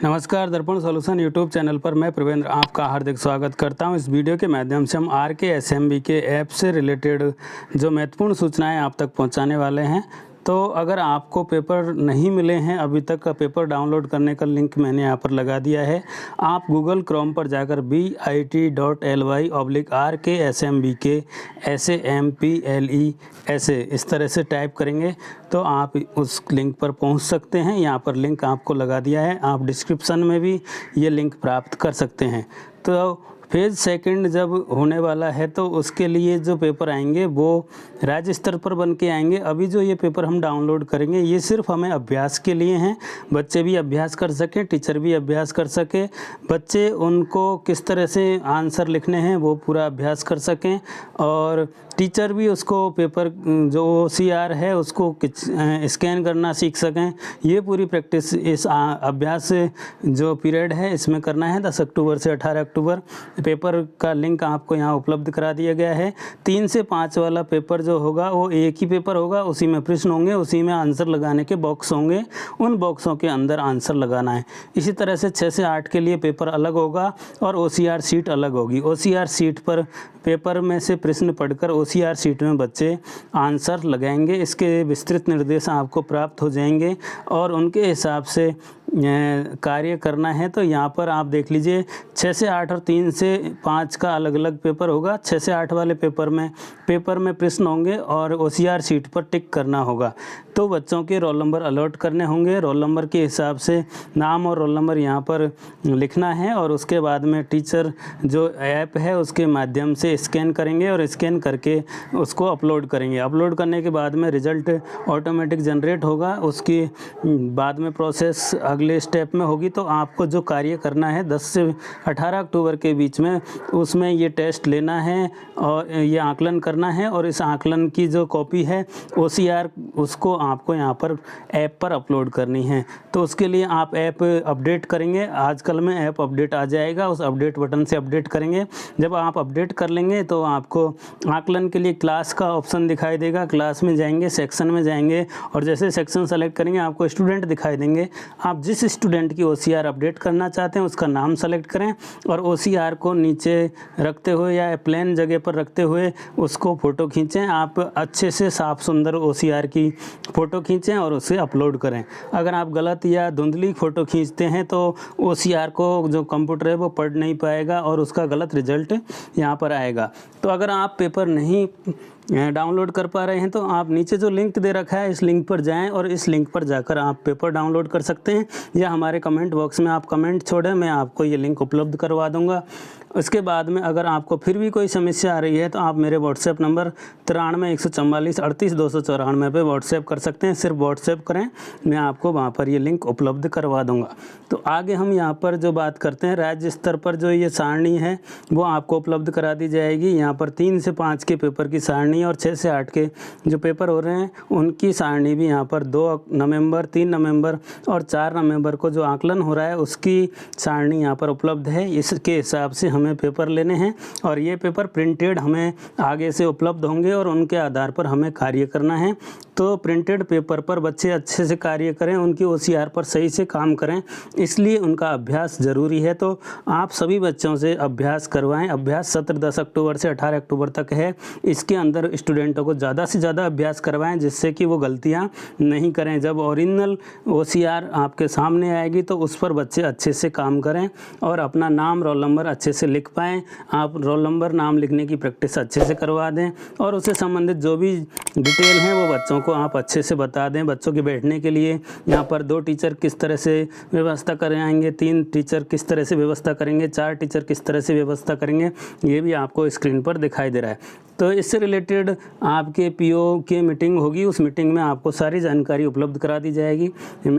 नमस्कार, दर्पण solution YouTube channel पर मैं प्रवेंद्र आपका हार्दिक स्वागत करता हूं। इस वीडियो के माध्यम से हम RKSMB के ऐप से रिलेटेड जो महत्वपूर्ण सूचनाएं आप तक पहुंचाने वाले हैं। तो अगर आपको पेपर नहीं मिले हैं अभी तक का, पेपर डाउनलोड करने का लिंक मैंने यहाँ पर लगा दिया है। आप गूगल क्रोम पर जाकर bit.ly/RKSMBK ऐसे इस तरह से टाइप करेंगे तो आप उस लिंक पर पहुँच सकते हैं। यहाँ पर लिंक आपको लगा दिया है, आप डिस्क्रिप्शन में भी ये लिंक प्राप्त कर सकते हैं। तो फेज़ सेकंड जब होने वाला है तो उसके लिए जो पेपर आएंगे वो राज्य स्तर पर बन के आएंगे। अभी जो ये पेपर हम डाउनलोड करेंगे ये सिर्फ हमें अभ्यास के लिए हैं, बच्चे भी अभ्यास कर सकें, टीचर भी अभ्यास कर सके, बच्चे उनको किस तरह से आंसर लिखने हैं वो पूरा अभ्यास कर सकें और टीचर भी उसको पेपर जो OCR है उसको स्कैन करना सीख सकें। ये पूरी प्रैक्टिस इस अभ्यास जो पीरियड है इसमें करना है। 10 अक्टूबर से 18 अक्टूबर पेपर का लिंक आपको यहाँ उपलब्ध करा दिया गया है। 3 से 5 वाला पेपर जो होगा वो एक ही पेपर होगा, उसी में प्रश्न होंगे, उसी में आंसर लगाने के बॉक्स होंगे, उन बॉक्सों के अंदर आंसर लगाना है। इसी तरह से 6 से 8 के लिए पेपर अलग होगा और OCR सीट अलग होगी। OCR सीट पर पेपर में से प्रश्न पढ़कर OCR सीट में बच्चे आंसर लगाएंगे। इसके विस्तृत निर्देश आपको प्राप्त हो जाएंगे और उनके हिसाब से कार्य करना है। तो यहाँ पर आप देख लीजिए 6 से 8 और 3 से 5 का अलग अलग पेपर होगा। 6 से 8 वाले पेपर में प्रश्न होंगे और OCR सीट पर टिक करना होगा। तो बच्चों के रोल नंबर अलॉट करने होंगे, रोल नंबर के हिसाब से नाम और रोल नंबर यहाँ पर लिखना है और उसके बाद में टीचर जो ऐप है उसके माध्यम से स्कैन करेंगे और स्कैन करके उसको अपलोड करेंगे। अपलोड करने के बाद में रिज़ल्ट ऑटोमेटिक जनरेट होगा। उसकी बाद में प्रोसेस अगले स्टेप में होगी। तो आपको जो कार्य करना है 10 से 18 अक्टूबर के बीच में उसमें ये टेस्ट लेना है और ये आकलन करना है और इस आकलन की जो कॉपी है OCR उसको आपको यहाँ पर ऐप पर अपलोड करनी है। तो उसके लिए आप ऐप अपडेट करेंगे। आजकल में ऐप अपडेट आ जाएगा, उस अपडेट बटन से अपडेट करेंगे। जब आप अपडेट कर लेंगे तो आपको आकलन के लिए क्लास का ऑप्शन दिखाई देगा। क्लास में जाएंगे, सेक्शन में जाएंगे और जैसे सेक्शन सेलेक्ट करेंगे आपको स्टूडेंट दिखाई देंगे। आप जिस स्टूडेंट की OCR अपडेट करना चाहते हैं उसका नाम सेलेक्ट करें और OCR को नीचे रखते हुए या प्लेन जगह पर रखते हुए उसको फ़ोटो खींचें। आप अच्छे से साफ़ सुंदर OCR की फ़ोटो खींचें और उसे अपलोड करें। अगर आप गलत या धुंधली फ़ोटो खींचते हैं तो OCR को जो कंप्यूटर है वो पढ़ नहीं पाएगा और उसका गलत रिजल्ट यहाँ पर आएगा। तो अगर आप पेपर नहीं डाउनलोड कर पा रहे हैं तो आप नीचे जो लिंक दे रखा है इस लिंक पर जाएं और इस लिंक पर जाकर आप पेपर डाउनलोड कर सकते हैं या हमारे कमेंट बॉक्स में आप कमेंट छोड़ें, मैं आपको ये लिंक उपलब्ध करवा दूंगा। उसके बाद में अगर आपको फिर भी कोई समस्या आ रही है तो आप मेरे व्हाट्सएप नंबर 93 144 38 294 पे व्हाट्सएप कर सकते हैं। सिर्फ व्हाट्सएप करें, मैं आपको वहाँ पर ये लिंक उपलब्ध करवा दूँगा। तो आगे हम यहाँ पर जो बात करते हैं राज्य स्तर पर जो ये सारणी है वो आपको उपलब्ध करा दी जाएगी। यहाँ पर 3 से 5 के पेपर की सारणी और 6 से 8 के जो पेपर हो रहे हैं उनकी सारणी भी यहाँ पर 2 नवंबर, 3 नवंबर और 4 नवंबर को जो आकलन हो रहा है उसकी सारणी यहाँ पर उपलब्ध है। इसके हिसाब से हमें पेपर लेने हैं और ये पेपर प्रिंटेड हमें आगे से उपलब्ध होंगे और उनके आधार पर हमें कार्य करना है। तो प्रिंटेड पेपर पर बच्चे अच्छे से कार्य करें, उनकी OCR पर सही से काम करें, इसलिए उनका अभ्यास ज़रूरी है। तो आप सभी बच्चों से अभ्यास करवाएं। अभ्यास सत्र 10 अक्टूबर से 18 अक्टूबर तक है। इसके अंदर स्टूडेंटों को ज़्यादा से ज़्यादा अभ्यास करवाएं जिससे कि वो गलतियां नहीं करें। जब ओरिजिनल OCR आपके सामने आएगी तो उस पर बच्चे अच्छे से काम करें और अपना नाम, रोल नंबर अच्छे से लिख पाएँ। आप रोल नंबर, नाम लिखने की प्रैक्टिस अच्छे से करवा दें और उससे संबंधित जो भी डिटेल है वो बच्चों को आप अच्छे से बता दें। बच्चों के बैठने के लिए यहाँ पर 2 टीचर किस तरह से व्यवस्था कराएंगे, 3 टीचर किस तरह से व्यवस्था करेंगे, 4 टीचर किस तरह से व्यवस्था करेंगे, ये भी आपको स्क्रीन पर दिखाई दे रहा है। तो इससे रिलेटेड आपके PO की मीटिंग होगी, उस मीटिंग में आपको सारी जानकारी उपलब्ध करा दी जाएगी।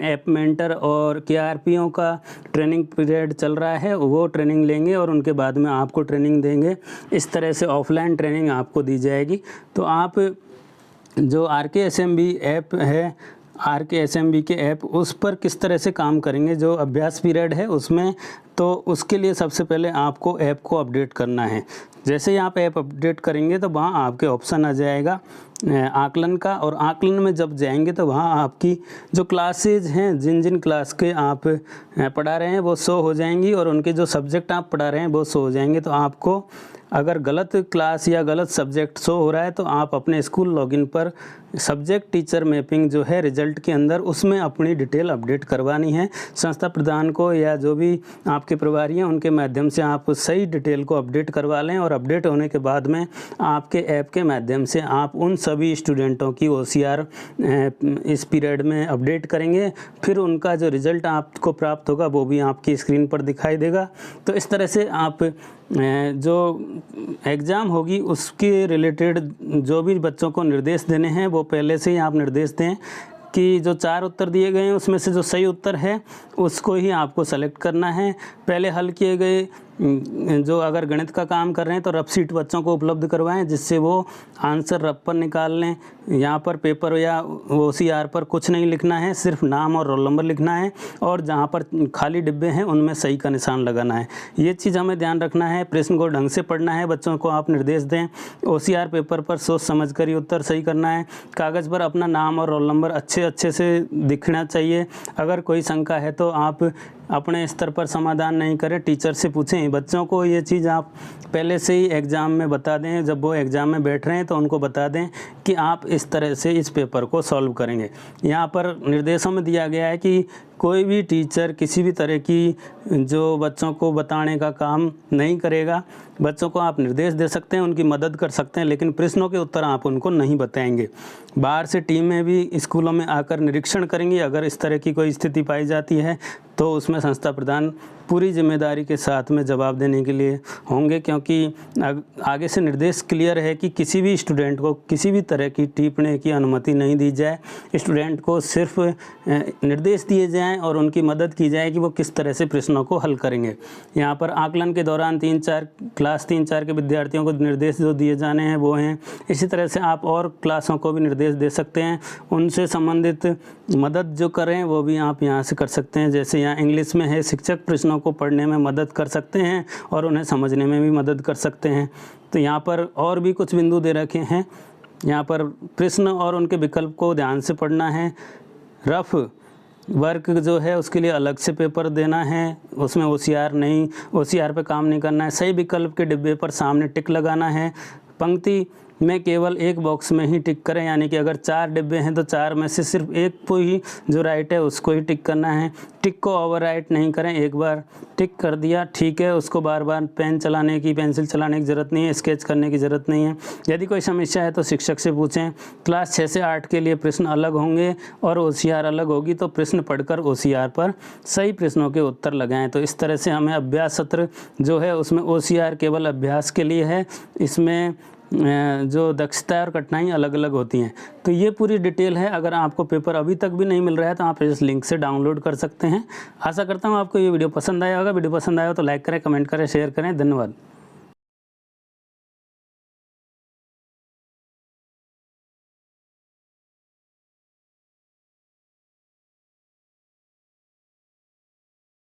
ऐप मेंटर और KRPO का ट्रेनिंग पीरियड चल रहा है, वो ट्रेनिंग लेंगे और उनके बाद में आपको ट्रेनिंग देंगे। इस तरह से ऑफलाइन ट्रेनिंग आपको दी जाएगी। तो आप जो RKSMB ऐप है, RKSMB के ऐप उस पर किस तरह से काम करेंगे, जो अभ्यास पीरियड है उसमें तो उसके लिए सबसे पहले आपको ऐप को अपडेट करना है। जैसे ही आप ऐप अपडेट करेंगे तो वहाँ आपके ऑप्शन आ जाएगा आकलन का, और आकलन में जब जाएंगे तो वहाँ आपकी जो क्लासेज हैं, जिन जिन क्लास के आप पढ़ा रहे हैं वो शो हो जाएंगी, और उनके जो सब्जेक्ट आप पढ़ा रहे हैं वो शो हो जाएंगे। तो आपको अगर गलत क्लास या गलत सब्जेक्ट शो हो रहा है तो आप अपने स्कूल लॉगिन पर सब्जेक्ट टीचर मैपिंग जो है रिजल्ट के अंदर, उसमें अपनी डिटेल अपडेट करवानी है। संस्था प्रधान को या जो भी आपके प्रभारी हैं उनके माध्यम से आप सही डिटेल को अपडेट करवा लें, और अपडेट होने के बाद में आपके ऐप के माध्यम से आप उन सभी स्टूडेंटों की OCR इस पीरियड में अपडेट करेंगे। फिर उनका जो रिज़ल्ट आपको प्राप्त होगा वो भी आपकी स्क्रीन पर दिखाई देगा। तो इस तरह से आप जो एग्ज़ाम होगी उसके रिलेटेड जो भी बच्चों को निर्देश देने हैं वो पहले से ही आप निर्देश दें कि जो 4 उत्तर दिए गए हैं उसमें से जो सही उत्तर है उसको ही आपको सेलेक्ट करना है। पहले हल किए गए जो अगर गणित का काम कर रहे हैं तो रफ शीट बच्चों को उपलब्ध करवाएं, जिससे वो आंसर रफ पर निकाल लें। यहाँ पर पेपर या OCR पर कुछ नहीं लिखना है, सिर्फ नाम और रोल नंबर लिखना है, और जहाँ पर खाली डिब्बे हैं उनमें सही का निशान लगाना है। ये चीज़ हमें ध्यान रखना है। प्रश्न को ढंग से पढ़ना है, बच्चों को आप निर्देश दें। OCR पेपर पर सोच समझ कर ही उत्तर सही करना है। कागज़ पर अपना नाम और रोल नंबर अच्छे से दिखना चाहिए। अगर कोई शंका है तो आप अपने स्तर पर समाधान नहीं करें, टीचर से पूछें। बच्चों को ये चीज़ आप पहले से ही एग्ज़ाम में बता दें, जब वो एग्ज़ाम में बैठ रहे हैं तो उनको बता दें कि आप इस तरह से इस पेपर को सॉल्व करेंगे। यहाँ पर निर्देशों में दिया गया है कि कोई भी टीचर किसी भी तरह की जो बच्चों को बताने का काम नहीं करेगा। बच्चों को आप निर्देश दे सकते हैं, उनकी मदद कर सकते हैं, लेकिन प्रश्नों के उत्तर आप उनको नहीं बताएंगे। बाहर से टीमें भी स्कूलों में आकर निरीक्षण करेंगी। अगर इस तरह की कोई स्थिति पाई जाती है तो उसमें संस्था प्रधान पूरी जिम्मेदारी के साथ में जवाब देने के लिए होंगे, क्योंकि आगे से निर्देश क्लियर है कि किसी भी स्टूडेंट को किसी भी तरह की टिप्पणी की अनुमति नहीं दी जाए। स्टूडेंट को सिर्फ निर्देश दिए जाएं और उनकी मदद की जाए कि वो किस तरह से प्रश्नों को हल करेंगे। यहाँ पर आकलन के दौरान क्लास 3-4 के विद्यार्थियों को निर्देश जो दिए जाने हैं वो हैं। इसी तरह से आप और क्लासों को भी निर्देश दे सकते हैं, उनसे संबंधित मदद जो करें वो भी आप यहाँ से कर सकते हैं। जैसे यहाँ इंग्लिश में है, शिक्षक प्रश्नों को पढ़ने में मदद कर सकते हैं और उन्हें समझने में भी मदद कर सकते हैं। तो यहाँ पर और भी कुछ बिंदु दे रखे हैं। यहाँ पर प्रश्न और उनके विकल्प को ध्यान से पढ़ना है। रफ वर्क जो है उसके लिए अलग से पेपर देना है, उसमें OCR पे काम नहीं करना है। सही विकल्प के डिब्बे पर सामने टिक लगाना है। पंक्ति में केवल एक बॉक्स में ही टिक करें, यानी कि अगर 4 डिब्बे हैं तो 4 में से सिर्फ एक को ही जो राइट है उसको ही टिक करना है। टिक को ओवरराइट नहीं करें, एक बार टिक कर दिया ठीक है, उसको बार बार पेंसिल चलाने की ज़रूरत नहीं है, स्केच करने की ज़रूरत नहीं है। यदि कोई समस्या है तो शिक्षक से पूछें। क्लास 6 से 8 के लिए प्रश्न अलग होंगे और OCR अलग होगी, तो प्रश्न पढ़कर OCR पर सही प्रश्नों के उत्तर लगाएं। तो इस तरह से हमें अभ्यास सत्र जो है उसमें OCR केवल अभ्यास के लिए है, इसमें जो दक्षता और कठिनाई अलग अलग होती हैं। तो ये पूरी डिटेल है। अगर आपको पेपर अभी तक भी नहीं मिल रहा है तो आप इस लिंक से डाउनलोड कर सकते हैं। आशा करता हूँ आपको ये वीडियो पसंद आया होगा। वीडियो पसंद आया हो तो लाइक करें, कमेंट करें, शेयर करें। धन्यवाद।